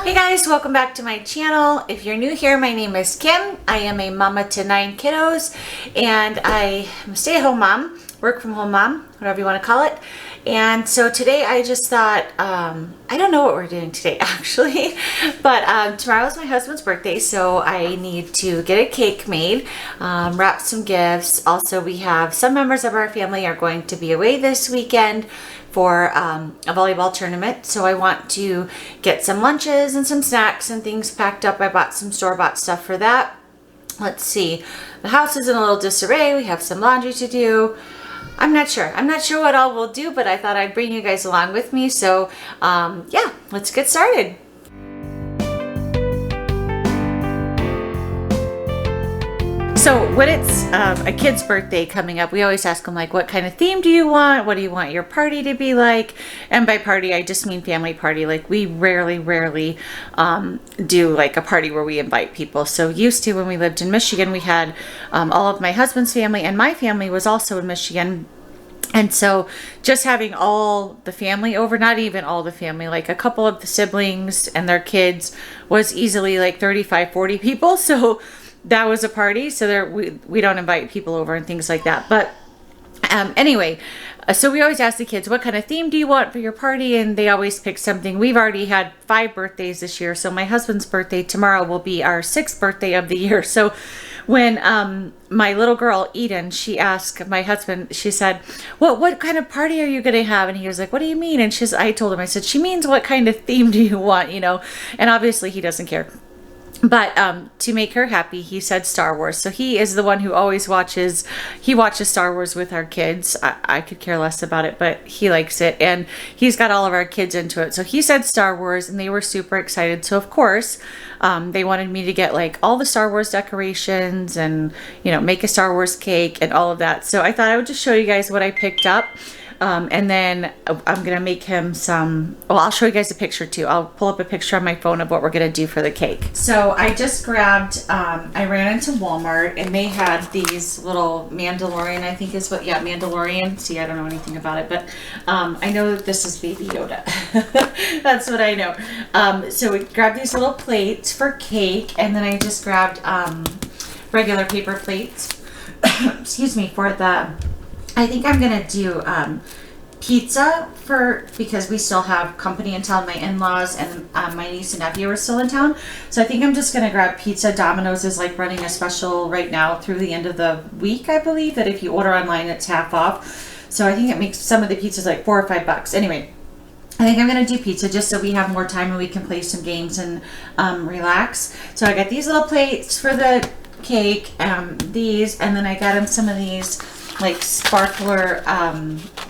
Hey guys, welcome back to my channel. If you're new here, my name is Kim. I am a mama to 9 kiddos and I am a stay-at-home mom, work from home mom, whatever you want to call it. And so today I just thought, I don't know what we're doing today actually, but tomorrow is my husband's birthday, so I need to get a cake made, wrap some gifts. Also, we have some members of our family are going to be away this weekend for a volleyball tournament, so I want to get some lunches and some snacks and things packed up. I bought some store-bought stuff for that. Let's see, the house is in a little disarray. We have some laundry to do. I'm not sure what all we'll do, but I thought I'd bring you guys along with me. So yeah, let's get started. So when it's a kid's birthday coming up, we always ask them, like, what kind of theme do you want? What do you want your party to be like? And by party, I just mean family party. Like, we rarely do like a party where we invite people. So used to, when we lived in Michigan, we had all of my husband's family, and my family was also in Michigan. And so just having all the family over, not even all the family, like a couple of the siblings and their kids, was easily like 35, 40 people. So that was a party. So there, we don't invite people over and things like that. But anyway, so we always ask the kids, what kind of theme do you want for your party? And they always pick something. We've already had 5 birthdays this year. So my husband's birthday tomorrow will be our 6th birthday of the year. So when my little girl, Eden, she asked my husband, she said, what kind of party are you going to have? And he was like, what do you mean? And I told him, I said, she means what kind of theme do you want, you know? And obviously he doesn't care. But to make her happy, he said Star Wars. So he is the one who always watches Star Wars with our kids. I could care less about it, but he likes it. And he's got all of our kids into it. So he said Star Wars, and they were super excited. So of course, they wanted me to get like all the Star Wars decorations and, you know, make a Star Wars cake and all of that. So I thought I would just show you guys what I picked up. And then I'm going to make him some, well, I'll show you guys a picture too. I'll pull up a picture on my phone of what we're going to do for the cake. So I just grabbed, I ran into Walmart and they had these little Mandalorian, I think is what, yeah, Mandalorian. See, I don't know anything about it, but I know that this is Baby Yoda. That's what I know. So we grabbed these little plates for cake, and then I just grabbed regular paper plates, excuse me, for the, I think I'm going to do pizza because we still have company in town. My in-laws and my niece and nephew are still in town. So I think I'm just going to grab pizza. Domino's is like running a special right now through the end of the week, I believe, that if you order online, it's half off. So I think it makes some of the pizzas like $4 or $5. Anyway, I think I'm going to do pizza just so we have more time and we can play some games and relax. So I got these little plates for the cake, these, and then I got him some of these like sparkler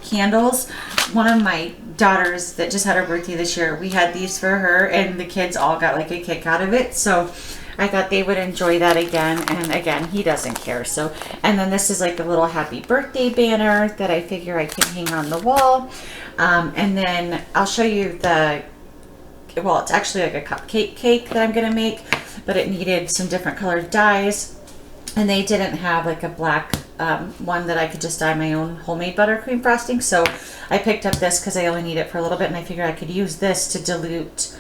candles. One of my daughters that just had her birthday this year, we had these for her, and the kids all got like a kick out of it. So I thought they would enjoy that again. And again, he doesn't care. So, and then this is like a little happy birthday banner that I figure I can hang on the wall. And then I'll show you well, it's actually like a cupcake cake that I'm going to make, but it needed some different colored dyes. And they didn't have like a black one that I could just dye my own homemade buttercream frosting. So I picked up this because I only need it for a little bit, and I figured I could use this to dilute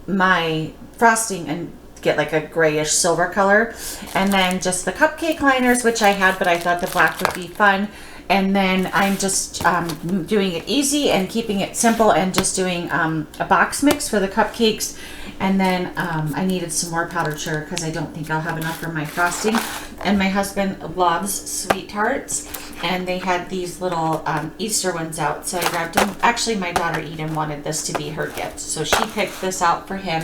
my frosting and get like a grayish silver color. And then just the cupcake liners, which I had, but I thought the black would be fun. And then I'm just doing it easy and keeping it simple and just doing a box mix for the cupcakes. And then I needed some more powdered sugar because I don't think I'll have enough for my frosting. And my husband loves sweet tarts, and they had these little Easter ones out. So I grabbed them. Actually, my daughter Eden wanted this to be her gift, so she picked this out for him.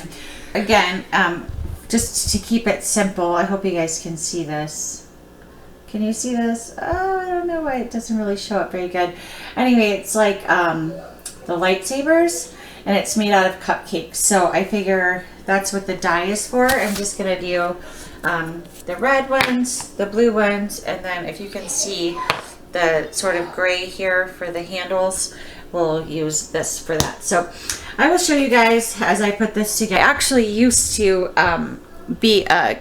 Again, just to keep it simple. I hope you guys can see this. Can you see this? Oh, I don't know why it doesn't really show up very good. Anyway, it's like the lightsabers, and it's made out of cupcakes. So I figure that's what the dye is for. I'm just going to do the red ones, the blue ones, and then if you can see the sort of gray here for the handles, we'll use this for that. So I will show you guys as I put this together. I actually used to be a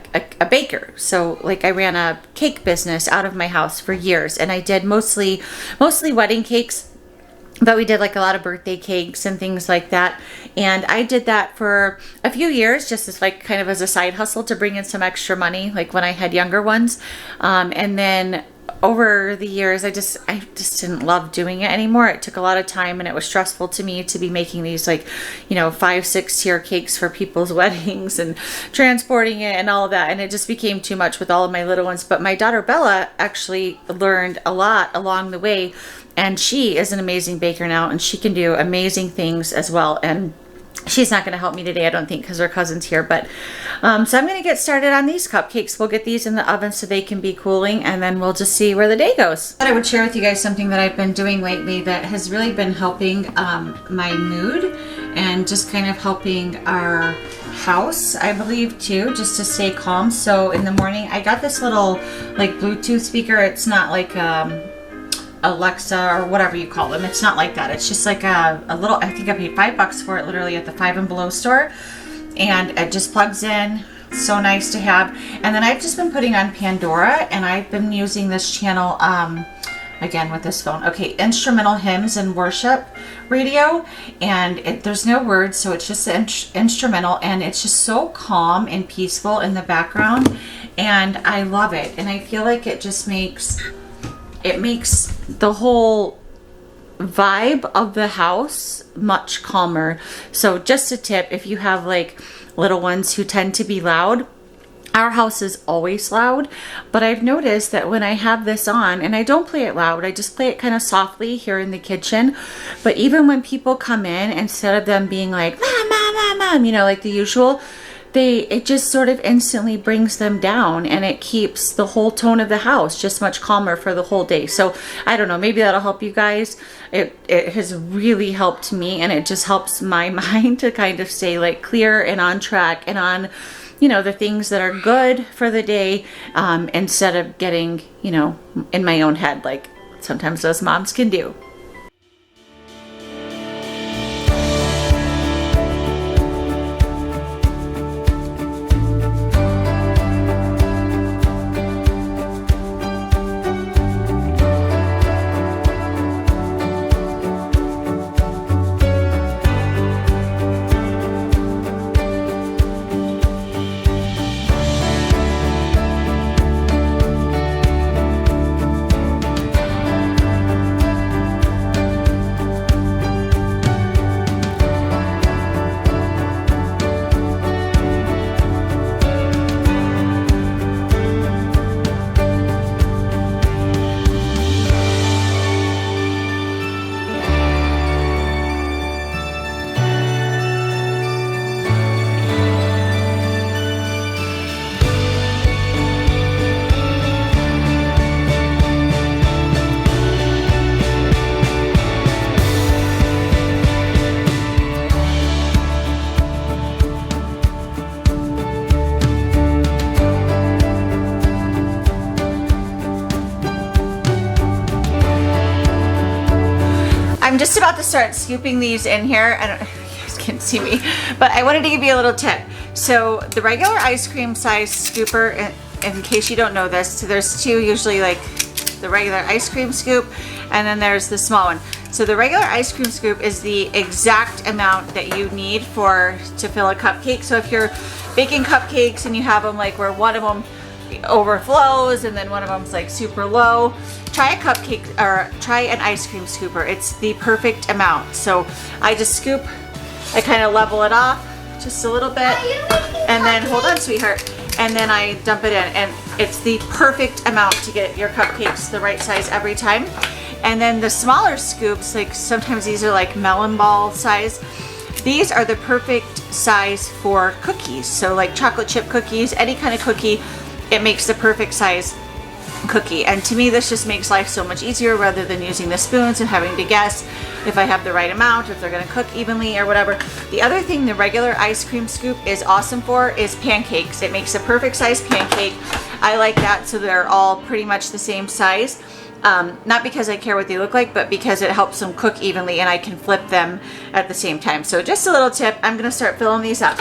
baker. So like I ran a cake business out of my house for years, and I did mostly wedding cakes. but we did like a lot of birthday cakes and things like that. And I did that for a few years, just as like kind of as a side hustle to bring in some extra money, like when I had younger ones. And then over the years, I just didn't love doing it anymore. It took a lot of time and it was stressful to me to be making these like, 5-6 tier cakes for people's weddings and transporting it and all of that. And it just became too much with all of my little ones. But my daughter Bella actually learned a lot along the way. And she is an amazing baker now, and she can do amazing things as well. And she's not going to help me today, I don't think, because her cousin's here. But so I'm going to get started on these cupcakes. We'll get these in the oven so they can be cooling, and then we'll just see where the day goes. I thought I would share with you guys something that I've been doing lately that has really been helping my mood and just kind of helping our house, I believe, too, just to stay calm. So in the morning, I got this little like Bluetooth speaker. It's not like Alexa or whatever you call them. It's not like that. It's just like a little, I think I paid $5 for it literally at the Five and Below store, and it just plugs in. So nice to have. And then I've just been putting on Pandora, and I've been using this channel again with this phone. Okay, instrumental hymns and worship radio, and there's no words, so it's just instrumental, and it's just so calm and peaceful in the background, and I love it. And I feel like it just makes the whole vibe of the house much calmer. So just a tip, if you have like little ones who tend to be loud, our house is always loud, but I've noticed that when I have this on, and I don't play it loud, I just play it kind of softly here in the kitchen, but even when people come in, instead of them being like mom, mom, mom, mom, like the usual, it just sort of instantly brings them down, and it keeps the whole tone of the house just much calmer for the whole day. So I don't know, maybe that'll help you guys. It has really helped me, and it just helps my mind to kind of stay like clear and on track and on, the things that are good for the day, instead of getting, in my own head, like sometimes those moms can do. I'm just about to start scooping these in here. I don't know if you guys can see me, but I wanted to give you a little tip. So the regular ice cream size scooper, in case you don't know this, so there's two, usually like the regular ice cream scoop, and then there's the small one. So the regular ice cream scoop is the exact amount that you need to fill a cupcake. So if you're baking cupcakes and you have them like where one of them overflows and then one of them's like super low, try a cupcake or try an ice cream scooper. It's the perfect amount. So I just scoop, I kind of level it off just a little bit, and then hold on, sweetheart, and then I dump it in, and it's the perfect amount to get your cupcakes the right size every time. And then the smaller scoops, like sometimes these are like melon ball size, these are the perfect size for cookies. So like chocolate chip cookies, any kind of cookie, it makes the perfect size cookie. And to me, this just makes life so much easier rather than using the spoons and having to guess if I have the right amount, if they're gonna cook evenly or whatever. The other thing the regular ice cream scoop is awesome for is pancakes. It makes a perfect size pancake. I like that, so they're all pretty much the same size. Not because I care what they look like, but because it helps them cook evenly and I can flip them at the same time. So just a little tip, I'm gonna start filling these up.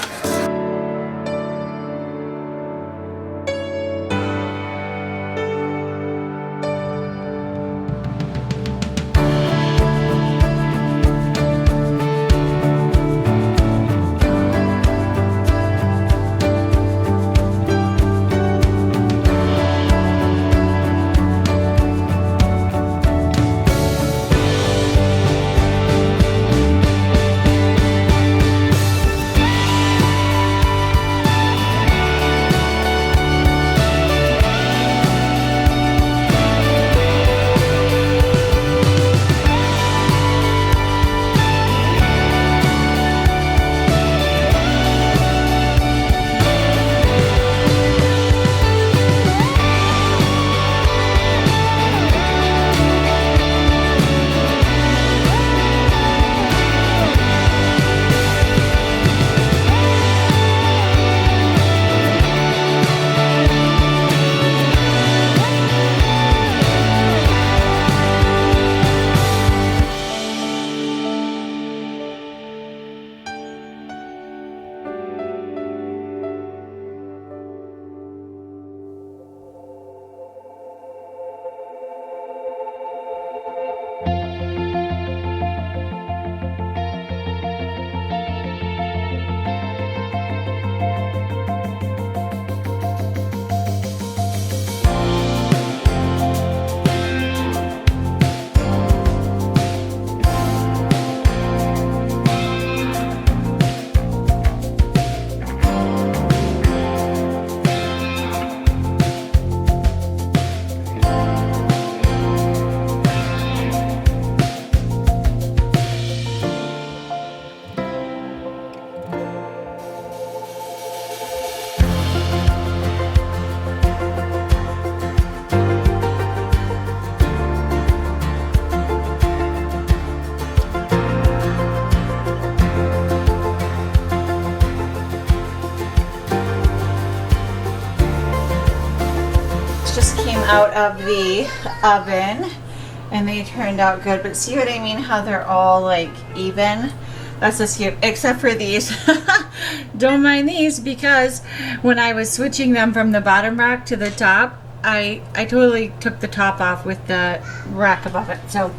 out of the oven and they turned out good. But see what I mean? How they're all like even. That's just cute, except for these. Don't mind these because when I was switching them from the bottom rack to the top, I totally took the top off with the rack above it. So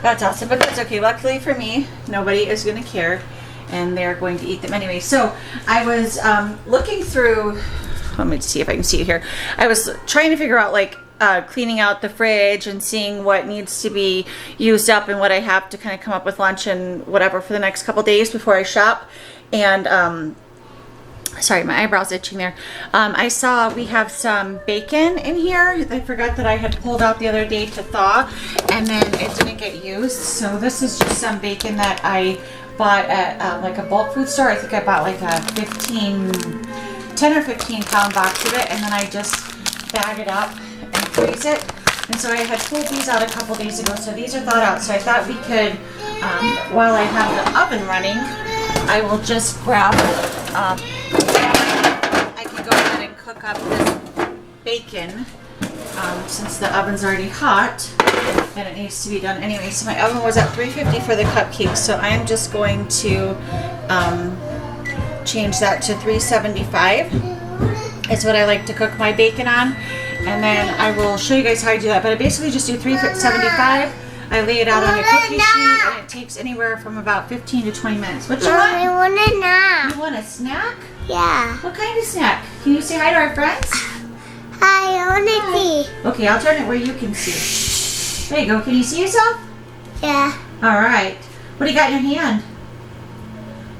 that's awesome, but that's okay. Luckily for me, nobody is going to care and they're going to eat them anyway. So I was looking through, let me see if I can see it here. I was trying to figure out like cleaning out the fridge and seeing what needs to be used up and what I have to kind of come up with lunch and whatever for the next couple days before I shop. And sorry, my eyebrow's itching there. I saw we have some bacon in here. I forgot that I had pulled out the other day to thaw and then it didn't get used. So this is just some bacon that I bought at like a bulk food store. I think I bought like a 10 or 15 pound box of it, and then I just bag it up and freeze it. And so I had pulled these out a couple days ago, so these are thawed out. So I thought we could, while I have the oven running, I will just grab, I can go ahead and cook up this bacon since the oven's already hot and it needs to be done anyway. So my oven was at 350 for the cupcakes, so I'm just going to change that to 375. Is what I like to cook my bacon on. And then I will show you guys how I do that. But I basically just do 375. I lay it out on a cookie sheet, and it takes anywhere from about 15 to 20 minutes. What you want? I want a snack. You want a snack? Yeah. What kind of snack? Can you say hi to our friends? I want to see. Okay, I'll turn it where you can see. There you go. Can you see yourself? Yeah. All right. What do you got in your hand?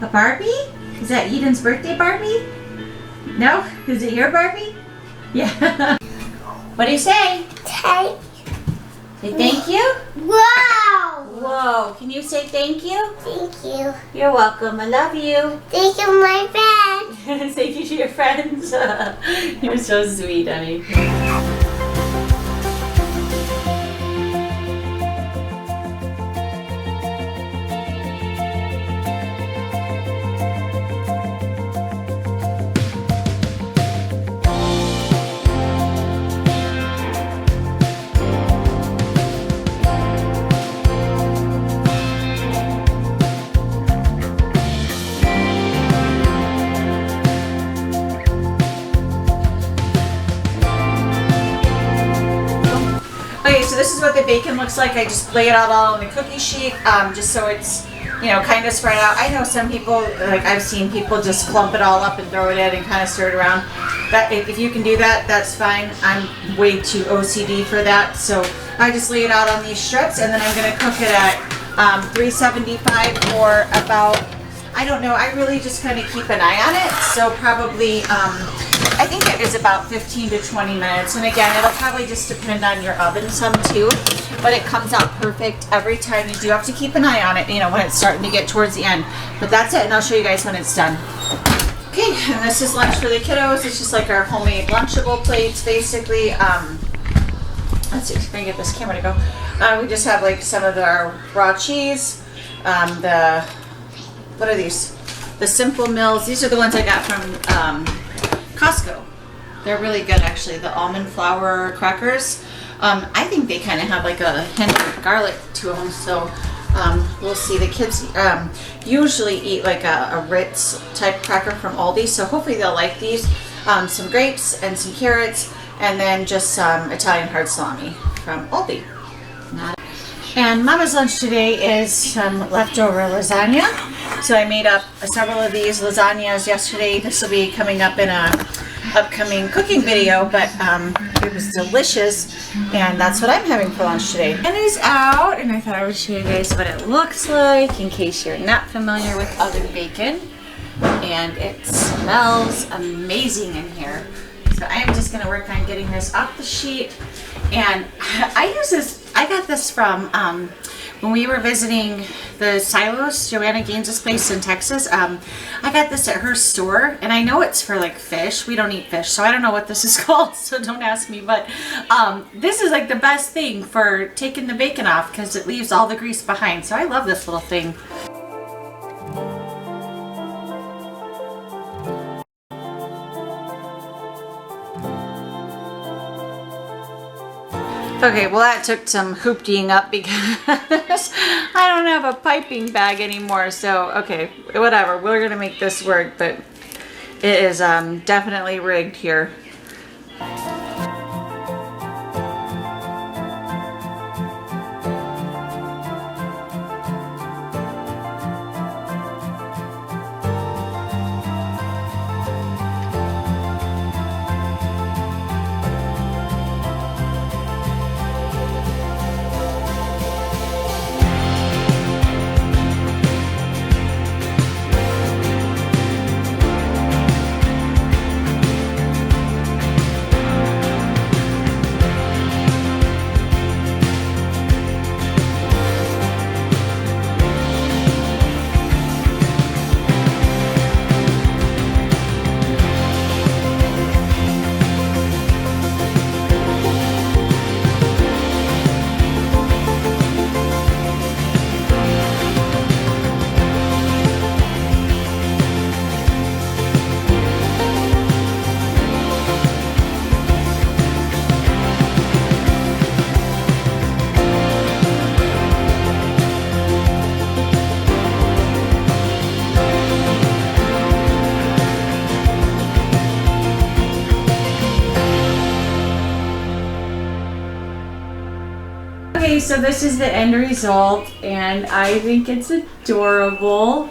A Barbie? Is that Eden's birthday Barbie? No? Is it your Barbie? Yeah. What do you say? Take. Say thank you? Wow. Whoa. Can you say thank you? Thank you. You're welcome. I love you. Thank you, my friend. Thank you to your friends. You're so sweet, honey. Okay, so this is what the bacon looks like. I just lay it out all on the cookie sheet, just so it's, you know, kind of spread out. I know some people, like I've seen people just clump it all up and throw it in and kind of stir it around. That if you can do that, that's fine. I'm way too OCD for that, so I just lay it out on these strips, and then I'm going to cook it at 375 for about, I don't know, I really just kind of keep an eye on it, so probably, I think it is about 15 to 20 minutes. And again, it'll probably just depend on your oven some too, but it comes out perfect every time. You do have to keep an eye on it, you know, when it's starting to get towards the end. But that's it, and I'll show you guys when it's done. Okay, and this is lunch for the kiddos. It's just like our homemade Lunchable plates, basically. Let's see if I can get this camera to go. We just have like some of our raw cheese, what are these? The Simple Mills. These are the ones I got from Costco. They're really good, actually. The almond flour crackers. I think they kind of have like a hint of garlic to them, so we'll see. The kids usually eat like a Ritz type cracker from Aldi, so hopefully they'll like these. Some grapes and some carrots, and then just some Italian hard salami from Aldi. And Mama's lunch today is some leftover lasagna. So I made up several of these lasagnas yesterday. This will be coming up in a upcoming cooking video, but it was delicious, and that's what I'm having for lunch today. And it's out, and I thought I would show you guys what it looks like in case you're not familiar with oven bacon. And it smells amazing in here. So I'm just going to work on getting this off the sheet. And I use this, I got this from when we were visiting the Silos, Joanna Gaines' place in Texas. I got this at her store, and I know it's for like fish. We don't eat fish, so I don't know what this is called, so don't ask me. But this is like the best thing for taking the bacon off because it leaves all the grease behind. So I love this little thing. Okay, well that took some hooptying up because I don't have a piping bag anymore. So, okay, whatever. We're gonna make this work, but it is definitely rigged here. Okay, so this is the end result, and I think it's adorable.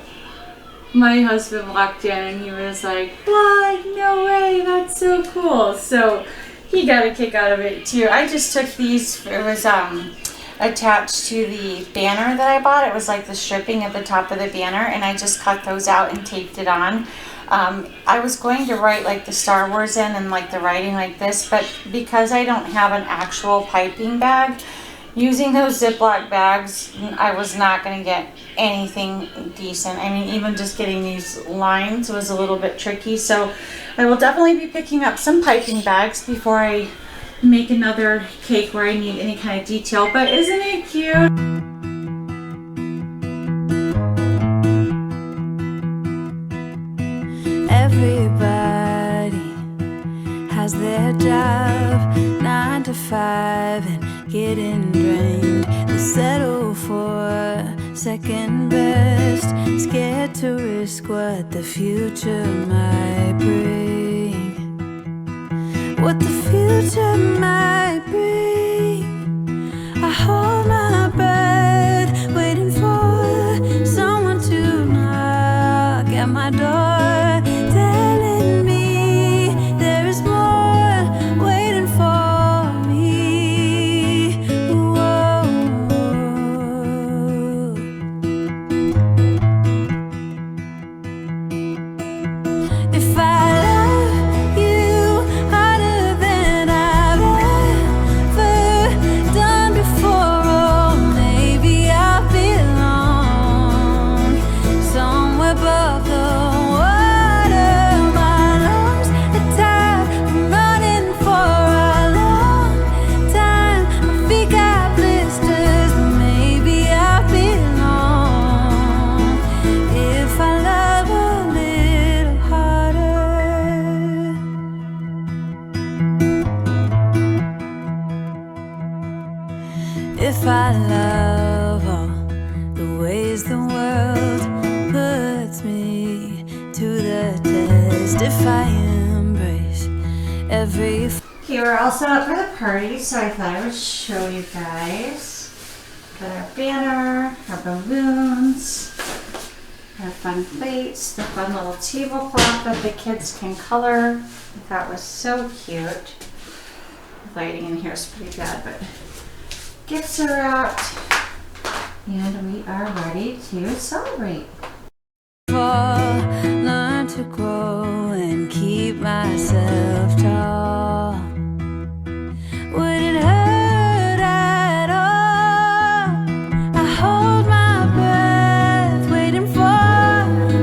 My husband walked in and he was like, "What? No way, that's so cool." So he got a kick out of it too. I just took these, it was attached to the banner that I bought. It was like the stripping at the top of the banner, and I just cut those out and taped it on. I was going to write like the Star Wars in and like the writing like this, but because I don't have an actual piping bag, using those Ziploc bags, I was not going to get anything decent. I mean, even just getting these lines was a little bit tricky. So I will definitely be picking up some piping bags before I make another cake where I need any kind of detail. But isn't it cute? Everybody has their job, 9 to 5, and getting drained. They settle for second best, scared to risk what the future might bring. What the future might bring. I hold my breath, waiting for someone to knock at my door, telling me there is more waiting for me. Whoa. If I love you harder than I've ever done before, oh, maybe I belong somewhere above the water. My lungs are tired from running for a long time. My feet got blisters, but maybe I belong if I love a little harder. If I love all the ways the world puts me to the test, if I embrace every Okay, we're all set up for the party, so I thought I would show you guys. Got our banner, our balloons, our fun plates, the fun little tablecloth that the kids can color. I thought was so cute. The lighting in here is pretty bad, but gifts are out, and we are ready to celebrate. fall, learn to grow and keep myself tall. Would it hurt at all? I hold my breath, waiting for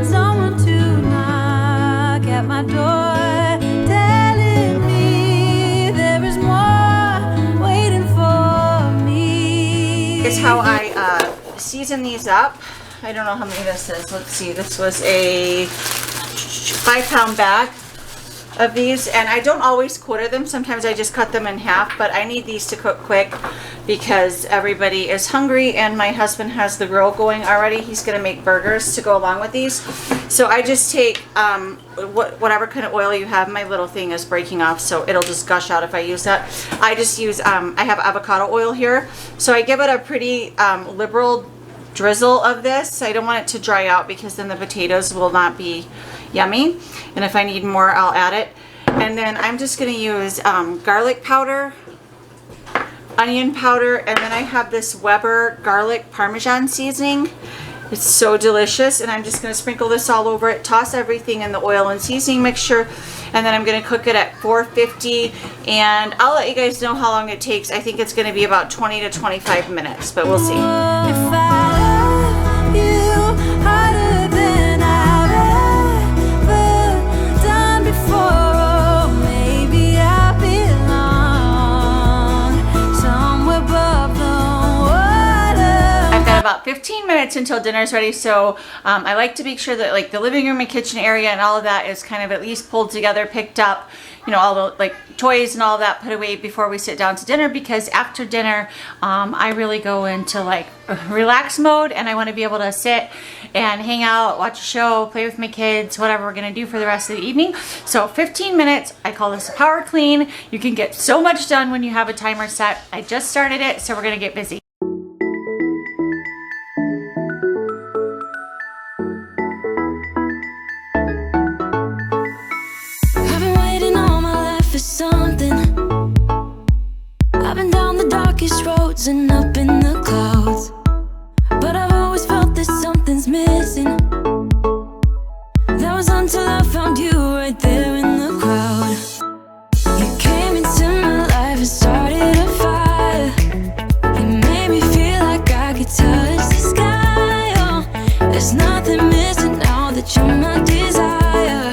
someone to knock at my door, telling me there is more waiting for me. Here's how I season these up. I don't know how many this is. Let's see. This was a 5-pound bag of these, and I don't always quarter them. Sometimes I just cut them in half, but I need these to cook quick because everybody is hungry and my husband has the grill going already. He's gonna make burgers to go along with these. So I just take whatever kind of oil you have. My little thing is breaking off, so it'll just gush out if I use that. I just use, I have avocado oil here. So I give it a pretty liberal drizzle of this. I don't want it to dry out because then the potatoes will not be yummy. And if I need more, I'll add it. And then I'm just gonna use garlic powder, onion powder, and then I have this Weber garlic Parmesan seasoning. It's so delicious, and I'm just going to sprinkle this all over it, toss everything in the oil and seasoning mixture, and then I'm going to cook it at 450, and I'll let you guys know how long it takes. I think it's going to be about 20 to 25 minutes, but we'll see. If I love you harder than I've ever done before, maybe I belong somewhere above the water. I've got about 15 minutes until dinner's ready, so I like to make sure that like the living room and kitchen area and all of that is kind of at least pulled together, picked up, you know, all the like toys and all that put away before we sit down to dinner, because after dinner I really go into like relax mode and I want to be able to sit and hang out, watch a show, play with my kids, whatever we're gonna do for the rest of the evening. So 15 minutes, I call this a power clean. You can get so much done when you have a timer set. I just started it, so we're gonna get busy. I've been waiting all my life for something. I've been down the darkest roads and up in the clouds, but I've always felt that something's missing. That was until I found you right there in the crowd. You came into my life and started a fire. You made me feel like I could touch the sky. Oh, there's nothing missing now that you're my desire.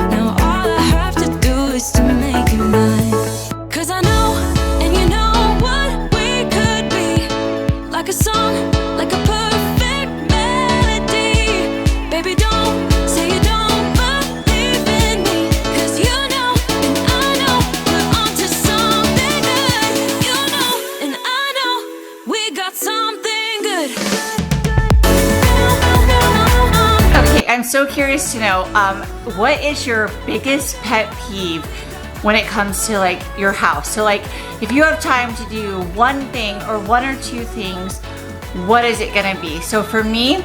Now all I have to do is to make you mine. 'Cause I know, and you know what we could be. Like a song, like a perfect melody. Baby, don't say you don't believe in me. 'Cause you know, and I know, we're onto something good. You know, and I know, we got something good. Okay, I'm so curious to know, what is your biggest pet peeve when it comes to like your house? So like, if you have time to do one thing or one or two things, what is it gonna be? So for me,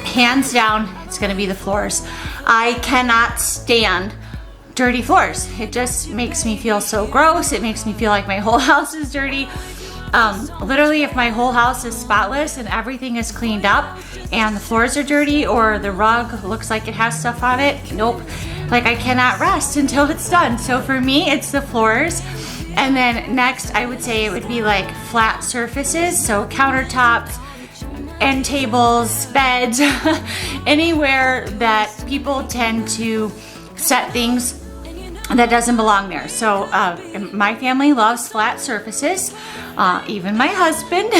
hands down, it's gonna be the floors. I cannot stand dirty floors. It just makes me feel so gross. It makes me feel like my whole house is dirty. Literally, if my whole house is spotless and everything is cleaned up and the floors are dirty or the rug looks like it has stuff on it, nope. Like, I cannot rest until it's done. So for me, it's the floors. And then next, I would say it would be like flat surfaces. So countertops, end tables, beds, anywhere that people tend to set things that doesn't belong there. So my family loves flat surfaces. Even my husband.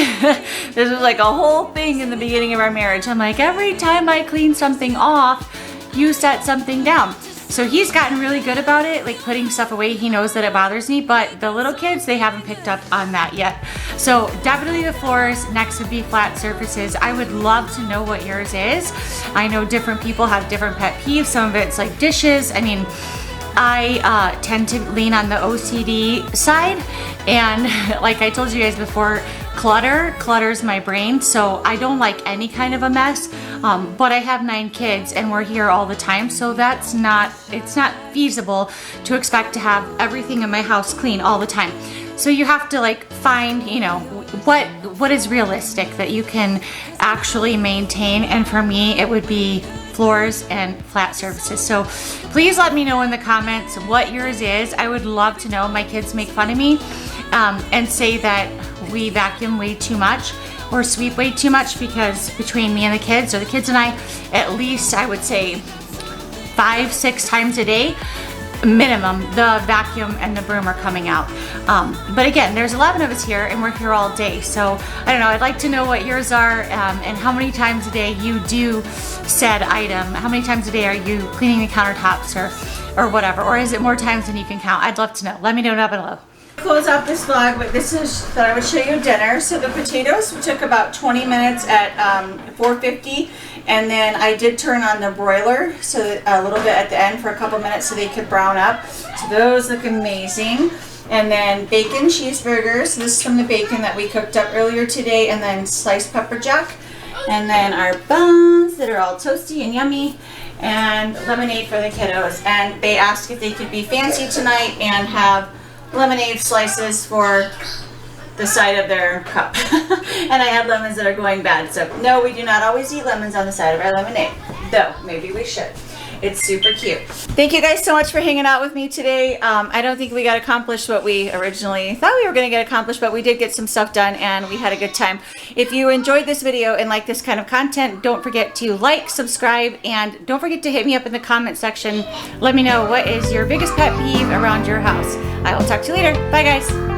This was like a whole thing in the beginning of our marriage. I'm like, every time I clean something off, you set something down. So he's gotten really good about it, like putting stuff away. He knows that it bothers me, but the little kids, they haven't picked up on that yet. So definitely the floors. Next would be flat surfaces. I would love to know what yours is. I know different people have different pet peeves. Some of it's like dishes. I mean, I tend to lean on the OCD side, and like I told you guys before, clutters my brain, so I don't like any kind of a mess, but I have 9 kids and we're here all the time, so it's not feasible to expect to have everything in my house clean all the time. So you have to like find, you know, what is realistic that you can actually maintain, and for me it would be floors and flat surfaces. So please let me know in the comments what yours is. I would love to know. My kids make fun of me and say that we vacuum way too much or sweep way too much, because between me and the kids, or the kids and I, at least I would say 5-6 times a day. minimum, the vacuum and the broom are coming out. But again, there's 11 of us here and we're here all day. So I don't know, I'd like to know what yours are and how many times a day you do said item. How many times a day are you cleaning the countertops or whatever? Or is it more times than you can count? I'd love to know. Let me know down below. Close out this vlog, but this is that I would show you dinner. So the potatoes took about 20 minutes at 450, and then I did turn on the broiler so that a little bit at the end for a couple minutes so they could brown up. So those look amazing. And then bacon cheeseburgers. This is from the bacon that we cooked up earlier today, and then sliced pepper jack. And then our buns that are all toasty and yummy, and lemonade for the kiddos. And they asked if they could be fancy tonight and have lemonade slices for the side of their cup. And I had lemons that are going bad. So no, we do not always eat lemons on the side of our lemonade. Though, maybe we should. It's super cute. Thank you guys so much for hanging out with me today. I don't think we got accomplished what we originally thought we were going to get accomplished, but we did get some stuff done and we had a good time. If you enjoyed this video and like this kind of content, don't forget to like, subscribe, and don't forget to hit me up in the comment section. Let me know what is your biggest pet peeve around your house. I will talk to you later. Bye guys.